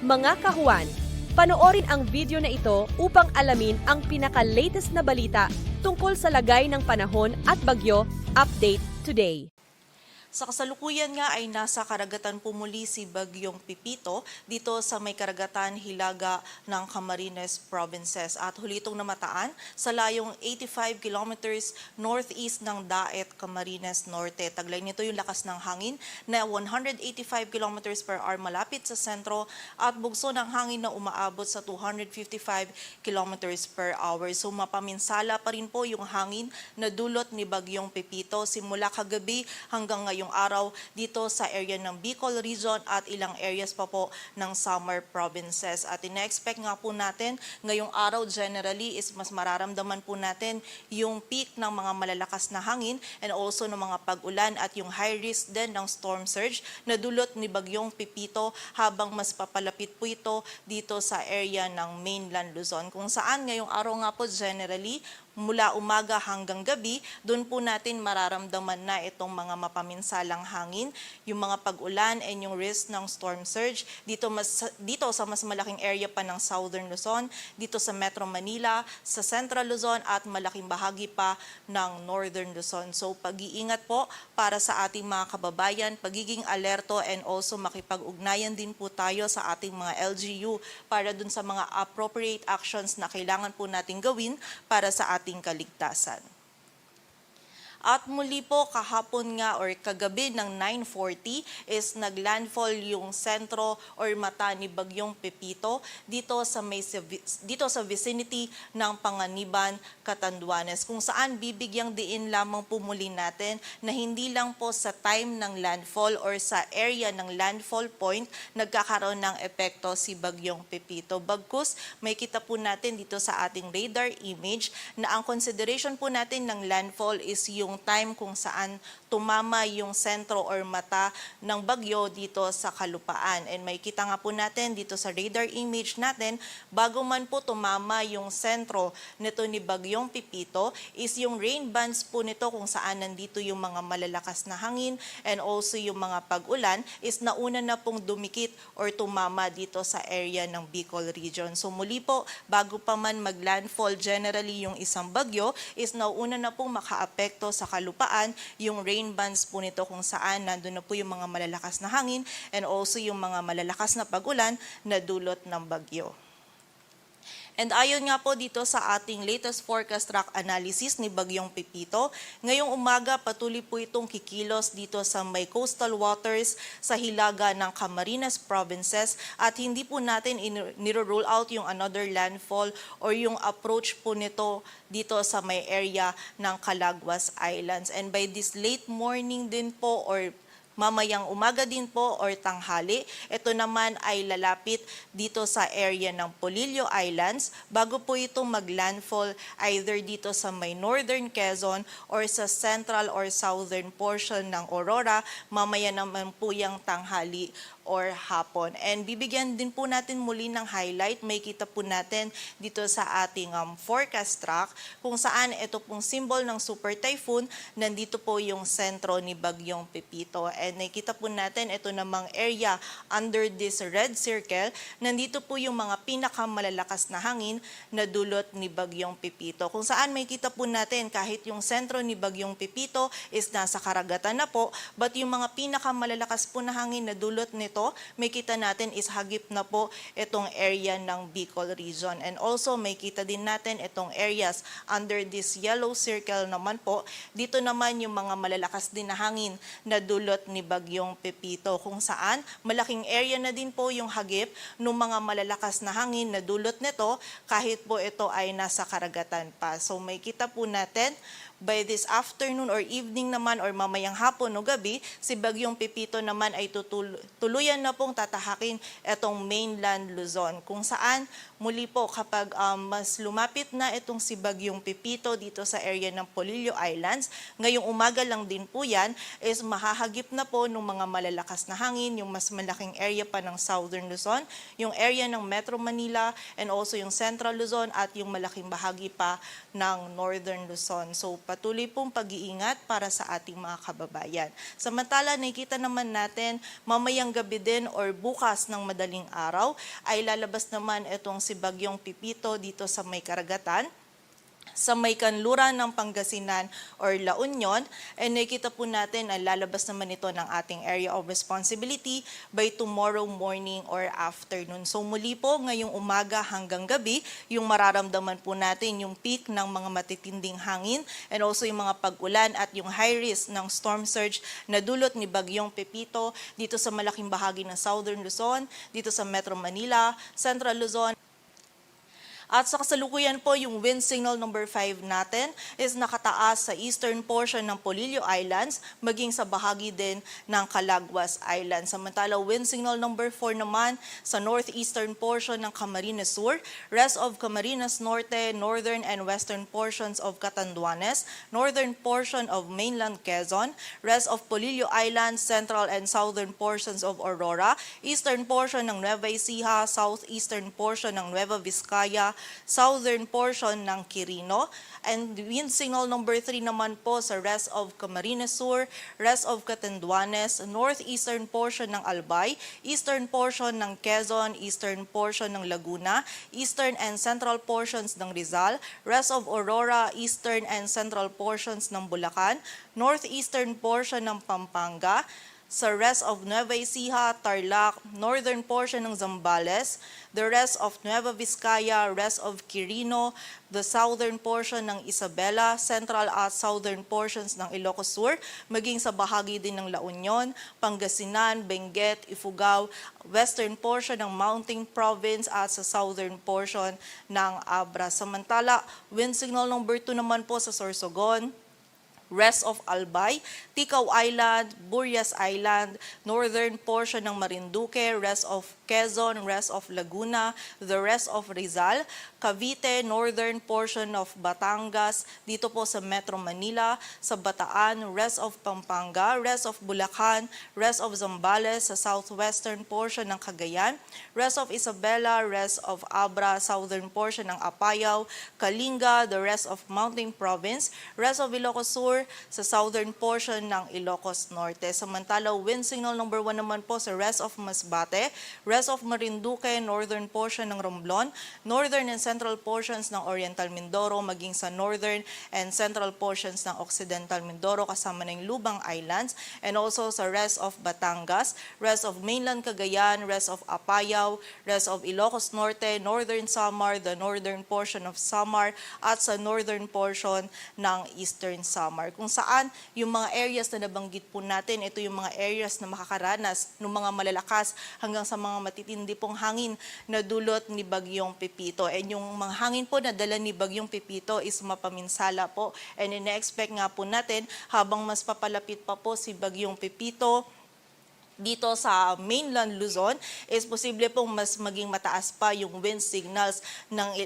Mga kahuan, panoorin ang video na ito upang alamin ang pinaka-latest na balita tungkol sa lagay ng panahon at bagyo. Update today. Sa kasalukuyan nga ay nasa karagatan po muli si Bagyong Pipito dito sa may karagatan hilaga ng Camarines Provinces at huli itong namataan sa layong 85 kilometers northeast ng Daet, Camarines Norte. Taglay nito yung lakas ng hangin na 185 kilometers per hour malapit sa sentro at bugso ng hangin na umaabot sa 255 kilometers per hour. So mapaminsala pa rin po yung hangin na dulot ni Bagyong Pipito simula kagabi hanggang ngayong araw dito sa area ng Bicol Region at ilang areas pa po ng Samar Provinces. At ina-expect nga po natin ngayong araw generally is mas mararamdaman po natin yung peak ng mga malalakas na hangin and also ng mga pag-ulan at yung high risk din ng storm surge na dulot ni Bagyong Pipito habang mas papalapit po ito dito sa area ng mainland Luzon. Kung saan ngayong araw nga po generally mula umaga hanggang gabi, doon po natin mararamdaman na itong mga mapaminsalang hangin, yung mga pag-ulan and yung risk ng storm surge dito sa mas malaking area pa ng Southern Luzon, dito sa Metro Manila, sa Central Luzon at malaking bahagi pa ng Northern Luzon. So pag-iingat po para sa ating mga kababayan, pagiging alerto and also makipag-ugnayan din po tayo sa ating mga LGU para dun sa mga appropriate actions na kailangan po natin gawin para sa ating kaligtasan. At muli po kahapon nga or kagabi ng 9:40 is naglandfall yung sentro or mata ni Bagyong Pipito dito sa vicinity ng Panganiban, Catanduanes, kung saan bibigyang diin lamang po muli natin na hindi lang po sa time ng landfall or sa area ng landfall point nagkakaroon ng epekto si Bagyong Pipito. Bagkus may kita po natin dito sa ating radar image na ang consideration po natin ng landfall is yung time kung saan tumama yung sentro or mata ng bagyo dito sa kalupaan. And may kita nga po natin dito sa radar image natin, bago man po tumama yung sentro nito ni Bagyong Pipito, is yung rain bands po nito kung saan nandito yung mga malalakas na hangin and also yung mga pag-ulan is nauna na pong dumikit or tumama dito sa area ng Bicol Region. So muli po, bago pa man maglandfall generally yung isang bagyo, is nauna na pong makaapekto sa kalupaan yung rain bands po nito kung saan nandun na po yung mga malalakas na hangin and also yung mga malalakas na pag-ulan na dulot ng bagyo. And ayon nga po dito sa ating latest forecast track analysis ni Bagyong Pipito, ngayong umaga patuloy po itong kikilos dito sa may coastal waters sa hilaga ng Camarines Provinces at hindi po natin niro-rule out yung another landfall or yung approach po nito dito sa may area ng Calaguas Islands. And by this late morning din po or mamayang umaga din po or tanghali, ito naman ay lalapit dito sa area ng Polillo Islands bago po ito maglandfall either dito sa may northern Quezon or sa central or southern portion ng Aurora, mamaya naman po yung tanghali or hapon. And bibigyan din po natin muli ng highlight, may kita po natin dito sa ating forecast track kung saan ito pong symbol ng super typhoon, nandito po yung sentro ni Bagyong Pipito. And nakita po natin ito namang area under this red circle, nandito po yung mga pinakamalalakas na hangin na dulot ni Bagyong Pipito. Kung saan may kita po natin kahit yung sentro ni Bagyong Pipito is nasa karagatan na po, but yung mga pinakamalalakas po na hangin na dulot nito, may kita natin is hagip na po itong area ng Bicol Region. And also may kita din natin itong areas under this yellow circle naman po. Dito naman yung mga malalakas din na hangin na dulot ni Bagyong Pipito kung saan malaking area na din po yung hagip ng mga malalakas na hangin na dulot nito kahit po ito ay nasa karagatan pa. So may kita po natin by this afternoon or evening naman or mamayang hapon o gabi, si Bagyong Pipito naman ay tuluyan na pong tatahakin itong mainland Luzon. Kung saan muli po kapag mas lumapit na itong si Bagyong Pipito dito sa area ng Polillo Islands, ngayong umaga lang din po yan, is mahahagip na po ng mga malalakas na hangin, yung mas malaking area pa ng Southern Luzon, yung area ng Metro Manila and also yung Central Luzon at yung malaking bahagi pa ng Northern Luzon. So patuloy pong pag-iingat para sa ating mga kababayan. Samantala, nakikita naman natin mamayang gabi din or bukas ng madaling araw ay lalabas naman itong si Bagyong Pipito dito sa may karagatan sa may kanluran ng Pangasinan or La Union, and nakikita po natin na lalabas naman ito ng ating area of responsibility by tomorrow morning or afternoon. So muli po ngayong umaga hanggang gabi, yung mararamdaman po natin yung peak ng mga matitinding hangin and also yung mga pag-ulan at yung high risk ng storm surge na dulot ni Bagyong Pepito dito sa malaking bahagi ng Southern Luzon, dito sa Metro Manila, Central Luzon. At sa kasalukuyan po, yung wind signal number 5 natin is nakataas sa eastern portion ng Polillo Islands, maging sa bahagi din ng Calaguas Islands. Samantala, wind signal number 4 naman sa northeastern portion ng Camarines Sur, rest of Camarines Norte, northern and western portions of Catanduanes, northern portion of mainland Quezon, rest of Polillo Islands, central and southern portions of Aurora, eastern portion ng Nueva Ecija, southeastern portion ng Nueva Vizcaya, southern portion ng Quirino, and wind signal number 3 naman po sa rest of Camarines Sur, rest of Catanduanes, northeastern portion ng Albay, eastern portion ng Quezon, eastern portion ng Laguna, eastern and central portions ng Rizal, rest of Aurora, eastern and central portions ng Bulacan, northeastern portion ng Pampanga, sa rest of Nueva Ecija, Tarlac, northern portion ng Zambales, the rest of Nueva Vizcaya, rest of Quirino, the southern portion ng Isabela, central at southern portions ng Ilocos Sur, maging sa bahagi din ng La Union, Pangasinan, Benguet, Ifugao, western portion ng Mountain Province at sa southern portion ng Abra. Samantala, wind signal number 2 naman po sa Sorsogon, rest of Albay, Ticao Island, Burias Island, northern portion ng Marinduque, rest of Quezon, rest of Laguna, the rest of Rizal, Cavite, northern portion of Batangas, dito po sa Metro Manila, sa Bataan, rest of Pampanga, rest of Bulacan, rest of Zambales, sa southwestern portion ng Cagayan, rest of Isabela, rest of Abra, southern portion ng Apayao, Kalinga, the rest of Mountain Province, rest of Ilocos Sur, sa southern portion ng Ilocos Norte. Samantala, wind signal number 1 naman po sa rest of Masbate, rest of Marinduque, northern portion ng Romblon, northern and central portions ng Oriental Mindoro, maging sa northern and central portions ng Occidental Mindoro, kasama na yung Lubang Islands, and also sa rest of Batangas, rest of mainland Cagayan, rest of Apayao, rest of Ilocos Norte, northern Samar, the northern portion of Samar, at sa northern portion ng eastern Samar. Kung saan yung mga areas na nabanggit po natin, ito yung mga areas na makakaranas ng mga malalakas hanggang sa mga matitindi pong hangin na dulot ni Bagyong Pepito. And yung mga hangin po na dala ni Bagyong Pepito is mapaminsala po. And ina-expect nga po natin habang mas papalapit pa po si Bagyong Pepito dito sa mainland Luzon, is posible pong mas maging mataas pa yung wind signals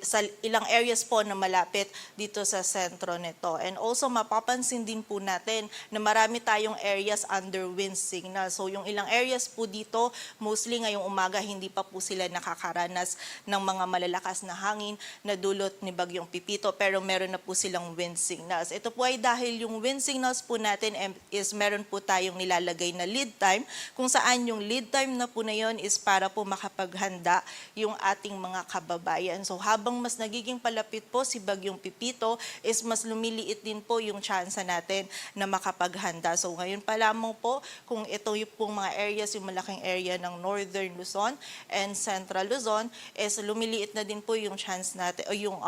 sa ilang areas po na malapit dito sa sentro nito. And also mapapansin din po natin na marami tayong areas under wind signal. So yung ilang areas po dito, mostly ngayong umaga hindi pa po sila nakakaranas ng mga malalakas na hangin na dulot ni Bagyong Pepito, pero meron na po silang wind signals. Ito po ay dahil yung wind signals po natin is meron po tayong nilalagay na lead time, kung saan yung lead time na po na yun is para po makapaghanda yung ating mga kababayan. So habang mas nagiging palapit po si Bagyong Pepito, is mas lumiliit din po yung chance natin na makapaghanda. So ngayon pa lamang po, kung ito yung pong mga areas, yung malaking area ng Northern Luzon and Central Luzon, is lumiliit na din po yung chance natin, o yung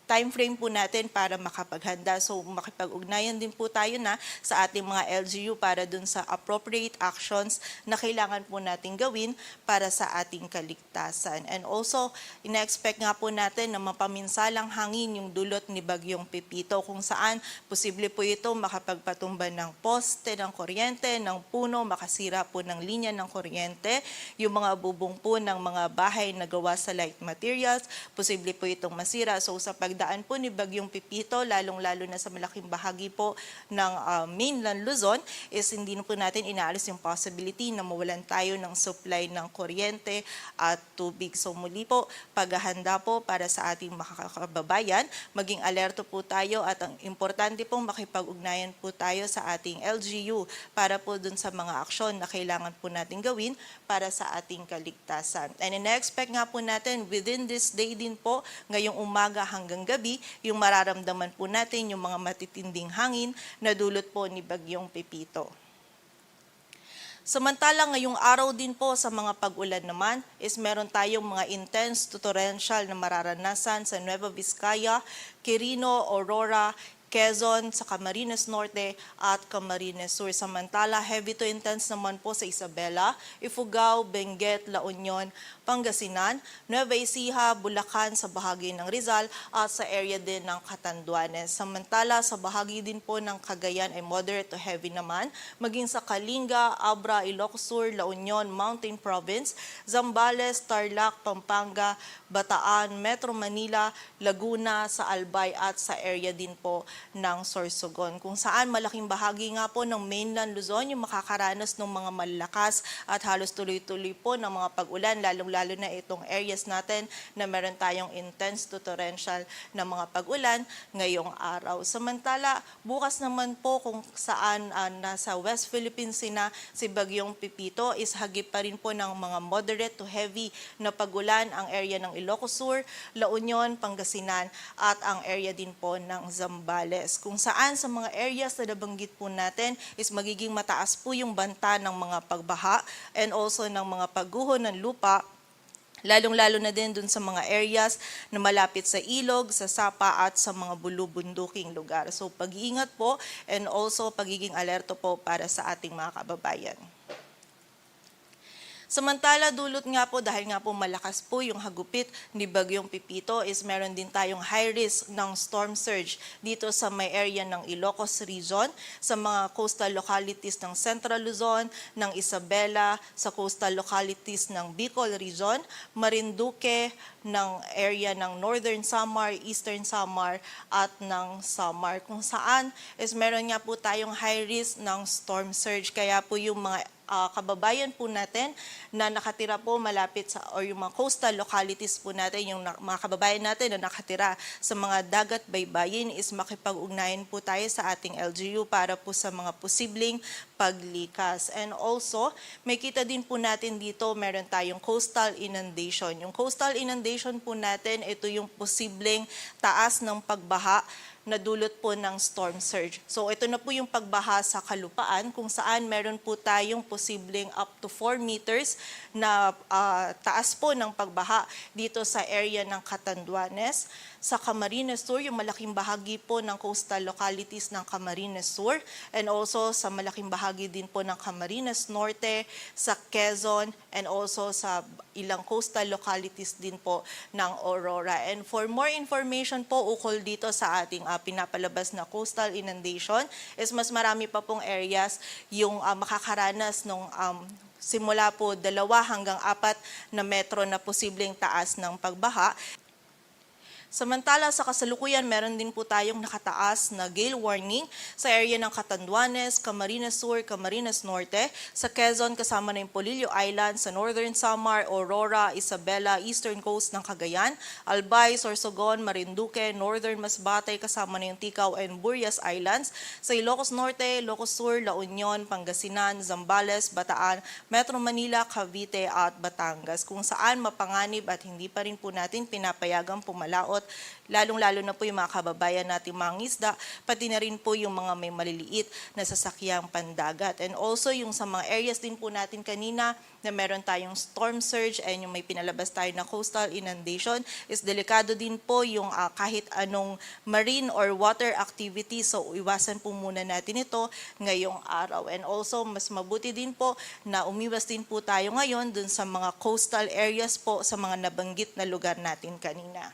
time frame po natin para makapaghanda. So makipag-ugnayan din po tayo na sa ating mga LGU para dun sa appropriate actions na kailangan po natin gawin para sa ating kaligtasan. And also, ina-expect nga po natin na mapaminsalang hangin yung dulot ni Bagyong Pepito, kung saan posible po ito makapagpatumba ng poste ng kuryente, ng puno, makasira po ng linya ng kuryente, yung mga bubong po ng mga bahay na gawa sa light materials, posible po itong masira. So sa pagdaan po ni Bagyong Pepito, lalong-lalo na sa malaking bahagi po ng mainland Luzon, is hindi na po natin inaalis yung possibility possibility na mawalan tayo ng supply ng kuryente at tubig. So muli po, paghahanda po para sa ating makakababayan, maging alerto po tayo at ang importante pong makipag-ugnayan po tayo sa ating LGU para po dun sa mga aksyon na kailangan po natin gawin para sa ating kaligtasan. And in-expect nga po natin within this day din po, ngayong umaga hanggang gabi, yung mararamdaman po natin yung mga matitinding hangin na dulot po ni Bagyong Pepito. Samantala ngayong araw din po sa mga pag-ulan naman is meron tayong mga intense to torrential na mararanasan sa Nueva Vizcaya, Quirino, Aurora, Quezon, sa Camarines Norte at Camarines Sur. Samantala, heavy to intense naman po sa Isabela, Ifugao, Benguet, La Union, Pangasinan, Nueva Ecija, Bulacan sa bahagi ng Rizal at sa area din ng Catanduanes. Samantala, sa bahagi din po ng Cagayan ay moderate to heavy naman, maging sa Kalinga, Abra, Ilocos Sur, La Union, Mountain Province, Zambales, Tarlac, Pampanga, Bataan, Metro Manila, Laguna, sa Albay at sa area din po ng Sorsogon, kung saan malaking bahagi nga po ng mainland Luzon yung makakaranas ng mga malalakas at halos tuloy-tuloy po ng mga pag-ulan, lalong-lalo na itong areas natin na meron tayong intense to torrential na mga pag-ulan ngayong araw. Samantala, bukas naman po kung saan nasa West Philippines na si Bagyong Pepito is hagip pa rin po ng mga moderate to heavy na pag-ulan ang area ng Ilocos Sur, La Union, Pangasinan at ang area din po ng Zambales, kung saan sa mga areas na nabanggit po natin is magiging mataas po yung banta ng mga pagbaha and also ng mga pagguho ng lupa, lalong-lalo na din dun sa mga areas na malapit sa ilog, sa sapa at sa mga bulubunduking lugar. So pag-iingat po and also pagiging alerto po para sa ating mga kababayan. Samantala, dulot nga po dahil nga po malakas po yung hagupit ni Bagyong Pepito is meron din tayong high risk ng storm surge dito sa may area ng Ilocos Region, sa mga coastal localities ng Central Luzon, ng Isabela, sa coastal localities ng Bicol Region, Marinduque, ng area ng Northern Samar, Eastern Samar at ng Samar, kung saan is meron nga po tayong high risk ng storm surge. Kaya po yung mga kababayan po natin na nakatira po malapit sa or yung mga coastal localities po natin, yung mga kababayan natin na nakatira sa mga dagat baybayin is makipag-ugnayan po tayo sa ating LGU para po sa mga posibleng paglikas. And also, may kita din po natin dito, meron tayong coastal inundation. Yung coastal inundation po natin, ito yung posibleng taas ng pagbaha na dulot po ng storm surge. So ito na po yung pagbaha sa kalupaan kung saan meron po tayong posibleng up to 4 meters na taas po ng pagbaha dito sa area ng Catanduanes. Sa Camarines Sur, yung malaking bahagi po ng coastal localities ng Camarines Sur and also sa malaking bahagi din po ng Camarines Norte, sa Quezon and also sa ilang coastal localities din po ng Aurora. And for more information po ukol dito sa ating pinapalabas na coastal inundation is mas marami pa pong areas yung makakaranas ng simula po 2 hanggang 4 na metro na posibleng taas ng pagbaha. Samantala, sa kasalukuyan, meron din po tayong nakataas na gale warning sa area ng Catanduanes, Camarines Sur, Camarines Norte, sa Quezon kasama na yung Polillo Island, sa Northern Samar, Aurora, Isabela, Eastern Coast ng Cagayan, Albay, Sorsogon, Marinduque, Northern Masbate kasama na yung Ticao and Burias Islands, sa Ilocos Norte, Ilocos Sur, La Union, Pangasinan, Zambales, Bataan, Metro Manila, Cavite at Batangas, kung saan mapanganib at hindi pa rin po natin pinapayagang pumalaot, lalong-lalo na po yung mga kababayan natin mga isda, pati na rin po yung mga may maliliit na sasakyang pandagat. And also yung sa mga areas din po natin kanina na meron tayong storm surge and yung may pinalabas tayo na coastal inundation is delikado din po yung kahit anong marine or water activity. So iwasan po muna natin ito ngayong araw. And also mas mabuti din po na umiwas din po tayo ngayon dun sa mga coastal areas po sa mga nabanggit na lugar natin kanina.